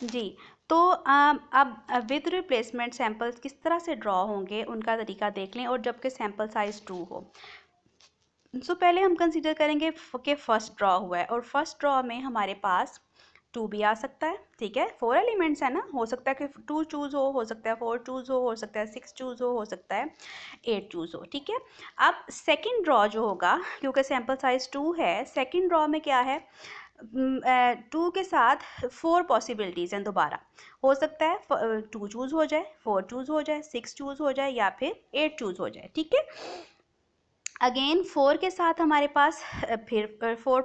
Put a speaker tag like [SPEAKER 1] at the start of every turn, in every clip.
[SPEAKER 1] जी, तो अब with replacement samples किस तरह से ड्रॉ होंगे उनका तरीका देख लें, और जबकि सैंपल साइज 2 हो। सो पहले हम कंसीडर करेंगे कि फर्स्ट ड्रॉ हुआ है, और फर्स्ट ड्रॉ में हमारे पास 2 भी आ सकता है, ठीक है, 4 एलिमेंट्स है ना, हो सकता है कि 2 चूज़ हो सकता है 4 चूज़ हो सकता है 6 चूज़ हो सकता है 8 चूज़ हो, ठीक है। अब सेकंड ड्रॉ जो होगा, क्योंकि सैंपल साइज 2 है, सेकंड ड्रॉ में क्या है, 2 के साथ 4 पॉसिबिलिटीज़ हैं दोबारा। हो सकता है 2 चूज़ हो जाए, 4 चूज़ हो जाए, 6 चूज़ हो जाए, या फिर 8 चूज़ हो जाए, ठीक है। अगेन 4 के साथ हमारे पास फिर 4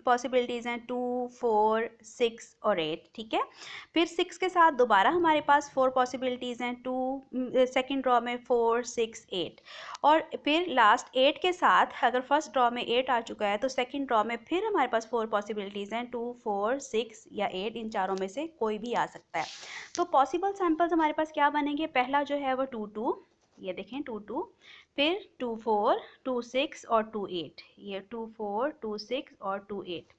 [SPEAKER 1] पॉसिबिलिटीज़ हैं, 2 4 6 और 8, ठीक है। फिर 6 के साथ दोबारा हमारे पास 4 पॉसिबिलिटीज़ हैं, 2 सेकेंड ड्रॉ में 4 6 8, और फिर लास्ट 8 के साथ अगर फर्स्ट ड्रॉ में 8 आ चुका है तो सेकेंड ड्रॉ में फिर हमारे पास 4 पॉसिबिलिटीज़ हैं, 2 4 6 या 8, इन चारों में से कोई भी आ सकता है। तो पॉसिबल सैम्पल्स हमारे पास क्या बनेंगे, पहला जो है वो 2 2, ये देखें 2 2, फिर 2 4 2 6 और 2 8, ये 2 4 2 6 और 2 8,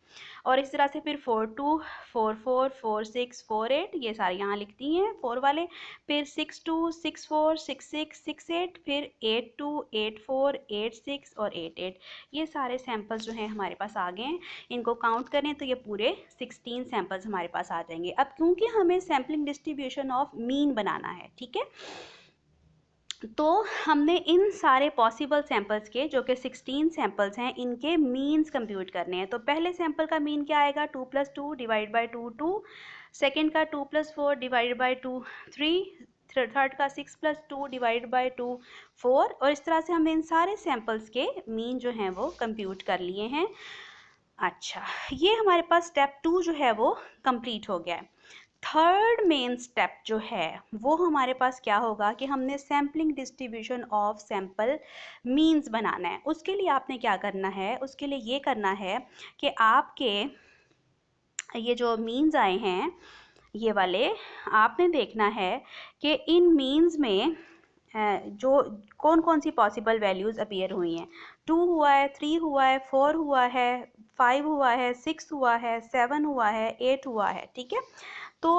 [SPEAKER 1] और इस तरह से फिर 4 2 4 4 4 6 4 8, ये सारे यहाँ लिखती हैं 4 वाले, फिर 6 2 6 4 6 6 6 8, फिर 8 2 8 4 8 6 और 8 8, ये सारे सैम्पल्स जो हैं हमारे पास आ गए हैं। इनको काउंट करें तो ये पूरे 16 सैम्पल्स हमारे पास आ जाएंगे। अब क्योंकि हमें सैम्पलिंग डिस्ट्रीब्यूशन ऑफ मीन बनाना है, ठीक है, तो हमने इन सारे पॉसिबल सैंपल्स के, जो कि 16 सैंपल्स हैं, इनके मीन्स कंप्यूट करने हैं। तो पहले सैंपल का मीन क्या आएगा, 2 + 2 डिवाइड बाई 2 2, सेकेंड का 2 + 4 डिवाइड बाई 2 3, थर्ड का 6 + 2 डिवाइड बाई 2 4, और इस तरह से हमने इन सारे सैंपल्स के मीन जो हैं वो कंप्यूट कर लिए हैं। अच्छा, ये हमारे पास स्टेप 2 जो है वो कंप्लीट हो गया है। थर्ड मेन स्टेप जो है वो हमारे पास क्या होगा कि हमने sampling distribution of sample means बनाना है। उसके लिए आपने क्या करना है, उसके लिए ये करना है कि आपके ये जो मीन्स आए हैं ये वाले, आपने देखना है कि इन मीन्स में जो कौन कौन सी पॉसिबल वैल्यूज़ अपीयर हुई हैं। 2 हुआ है, 3 हुआ है, 4 हुआ है, 5 हुआ है, 6 हुआ है, 7 हुआ है, 8 हुआ है, ठीक है। तो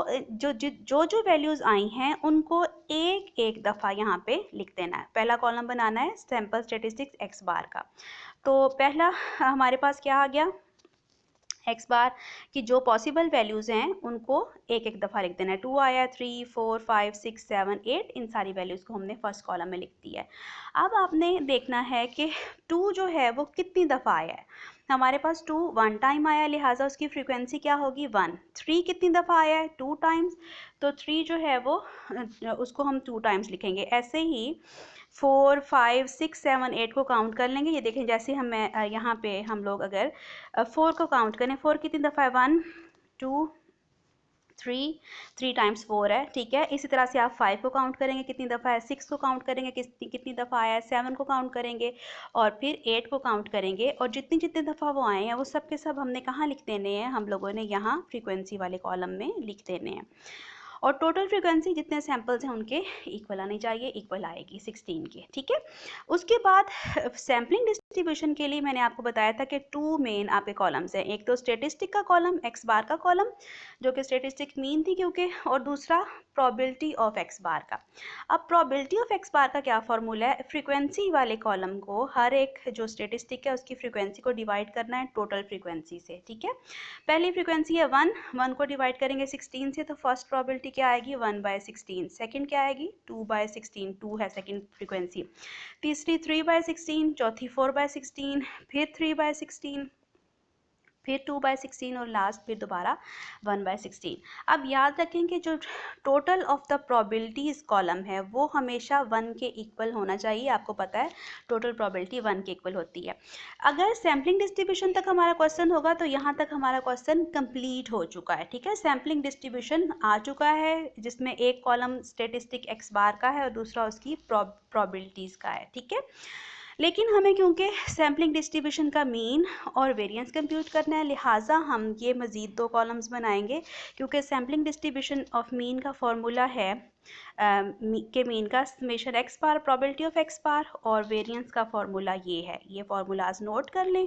[SPEAKER 1] जो वैल्यूज़ आई हैं उनको एक एक दफ़ा यहाँ पे लिख देना है। पहला कॉलम बनाना है सैम्पल स्टेटिस्टिक्स एक्स बार का। तो पहला हमारे पास क्या आ गया, एक्स बार की जो पॉसिबल वैल्यूज़ हैं उनको एक एक दफ़ा लिख देना है। 2 आया, 3 4 5 6 7 8, इन सारी वैल्यूज़ को हमने फर्स्ट कॉलम में लिख दिया है। अब आपने देखना है कि 2 जो है वो कितनी दफ़ा आया है। हमारे पास 2 1 टाइम आया, लिहाजा उसकी फ्रीक्वेंसी क्या होगी 1। 3 कितनी दफ़ा आया है 2 टाइम्स, तो 3 जो है वो उसको हम 2 टाइम्स लिखेंगे। ऐसे ही 4 5 6 7 8 को काउंट कर लेंगे। ये देखें जैसे हम यहाँ पे हम लोग अगर 4 को काउंट करें, 4 कितनी दफ़ा है 1 2 3 टाइम्स 4 है, ठीक है। इसी तरह से आप 5 को काउंट करेंगे कितनी दफ़ा है, 6 को काउंट करेंगे कितनी दफ़ा आया है, 7 को काउंट करेंगे, और फिर 8 को काउंट करेंगे, और जितनी जितनी दफ़ा वो आए हैं वो सब के सब हमने कहाँ लिख देने हैं, हम लोगों ने यहाँ फ्रीक्वेंसी वाले कॉलम में लिख देने हैं। और टोटल फ्रीक्वेंसी जितने सैंपल्स हैं उनके इक्वल आनी चाहिए, इक्वल आएगी 16 के, ठीक है। उसके बाद सैम्पलिंग डिस्ट्रीब्यूशन के लिए मैंने आपको बताया था कि 2 मेन आपके कॉलम्स हैं। एक तो स्टेटिस्टिक का कॉलम, एक्स बार का कॉलम, जो कि स्टेटिस्टिक मीन थी क्योंकि, और दूसरा प्रोबेबिलिटी ऑफ एक्स बार का। अब प्रोबेबिलिटी ऑफ एक्स बार का क्या फॉर्मूला है, फ्रीक्वेंसी वाले कॉलम को, हर एक जो स्टेटिस्टिक है उसकी फ्रीक्वेंसी को डिवाइड करना है टोटल फ्रीक्वेंसी से, ठीक है। पहली फ्रीक्वेंसी है 1 को डिवाइड करेंगे 16 से, तो फर्स्ट प्रोबेबिलिटी क्या आएगी 1/16। सेकंड क्या आएगी 2/16, 2 है सेकंड फ्रीक्वेंसी। तीसरी 3/16, चौथी 4/16, फिर 3/16, फिर 2/16, और लास्ट फिर दोबारा 1/16। अब याद रखें कि जो total of the probabilities column है वो हमेशा 1 के इक्वल होना चाहिए। आपको पता है टोटल प्रोबेबिलिटी 1 के इक्वल होती है। अगर सैम्पलिंग डिस्ट्रीब्यूशन तक हमारा क्वेश्चन होगा तो यहाँ तक हमारा क्वेश्चन कंप्लीट हो चुका है, ठीक है। सैम्पलिंग डिस्ट्रीब्यूशन आ चुका है जिसमें एक कॉलम स्टेटिस्टिक एक्स बार का है और दूसरा उसकी प्रोबेबिलिटीज़ का है, ठीक है। लेकिन हमें क्योंकि सैम्पलिंग डिस्ट्रीब्यूशन का मीन और वेरिएंस कंप्यूट करना है, लिहाजा हम ये मज़ीद 2 कॉलम्स बनाएंगे, क्योंकि सैम्पलिंग डिस्ट्रीब्यूशन ऑफ मीन का फॉर्मूला है के मीन का summation X bar probability of X bar, और वेरिएंस का फॉर्मूला ये है। ये फार्मूलाज नोट कर लें।